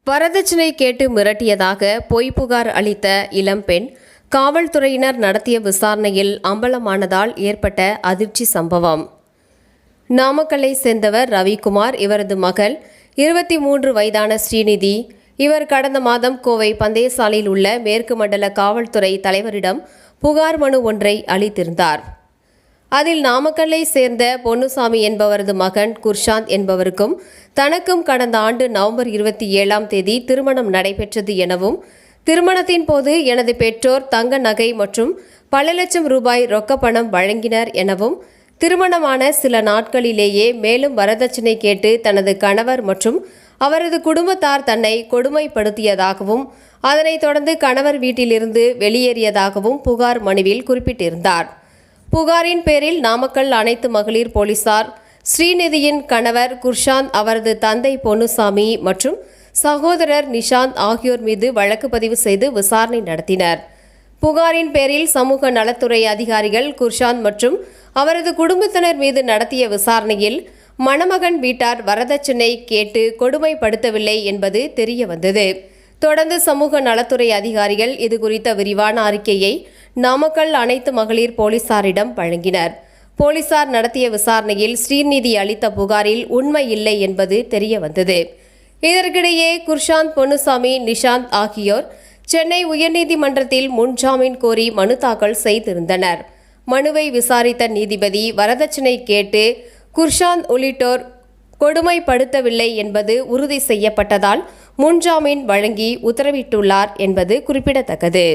வரதட்சணை கேட்டு மிரட்டியதாக பொய் புகார் அளித்த இளம்பெண் காவல்துறையினர் நடத்திய விசாரணையில் அம்பலமானதால் ஏற்பட்ட அதிர்ச்சி சம்பவம். நாமக்கல்லை சேர்ந்தவர் ரவிக்குமார். இவரது மகள் 23 வயதான ஸ்ரீநிதி. இவர் கடந்த மாதம் கோவை பந்தயசாலையில் உள்ள மேற்கு மண்டல காவல்துறை தலைவரிடம் புகார் மனு ஒன்றை அளித்திருந்தார். அதில் நாமக்கல்லை சேர்ந்த பொன்னுசாமி என்பவரது மகன் குர்ஷாந்த் என்பவருக்கும் தனக்கும் கடந்த ஆண்டு நவம்பர் 27ஆம் தேதி திருமணம் நடைபெற்றது எனவும், திருமணத்தின் போது எனது பெற்றோர் தங்க நகை மற்றும் பல லட்சம் ரூபாய் ரொக்க பணம் வழங்கினர் எனவும், திருமணமான சில நாட்களிலேயே மேலும் வரதட்சணை கேட்டு தனது கணவர் மற்றும் அவரது குடும்பத்தார் தன்னை கொடுமைப்படுத்தியதாகவும், அதனைத் தொடர்ந்து கணவர் வீட்டிலிருந்து வெளியேறியதாகவும் புகார் மனுவில் குறிப்பிட்டிருந்தார். புகாரின் பேரில் நாமக்கல் அனைத்து மகளிர் போலீசார் ஸ்ரீநிதியின் கணவர் குர்ஷாந்த், அவரது தந்தை பொன்னுசாமி மற்றும் சகோதரர் நிஷாந்த் ஆகியோர் மீது வழக்கு பதிவு செய்து விசாரணை நடத்தினர். புகாரின் பேரில் சமூக நலத்துறை அதிகாரிகள் குர்ஷாந்த் மற்றும் அவரது குடும்பத்தினர் மீது நடத்திய விசாரணையில் மணமகன் வீட்டார் வரதட்சணை கேட்டு கொடுமைப்படுத்தவில்லை என்பது தெரியவந்தது. தொடர்ந்து சமூக நலத்துறை அதிகாரிகள் இதுகுறித்த விரிவான அறிக்கையை நாமக்கல் அனைத்து மகளிர் போலீசாரிடம் வழங்கினர். போலீசார் நடத்திய விசாரணையில் ஸ்ரீநிதி அளித்த புகாரில் உண்மை இல்லை என்பது தெரியவந்தது. இதற்கிடையே குர்ஷாந்த், பொன்னுசாமி, நிஷாந்த் ஆகியோர் சென்னை உயர்நீதிமன்றத்தில் முன்ஜாமீன் கோரி மனு தாக்கல் செய்திருந்தனர். மனுவை விசாரித்த நீதிபதி வரதட்சணை கேட்டு குர்ஷாந்த் உள்ளிட்டோர் கொடுமைப்படுத்தவில்லை என்பது உறுதி செய்யப்பட்டதால் முன்ஜாமீன் வழங்கி உத்தரவிட்டுள்ளார் என்பது குறிப்பிடத்தக்கது.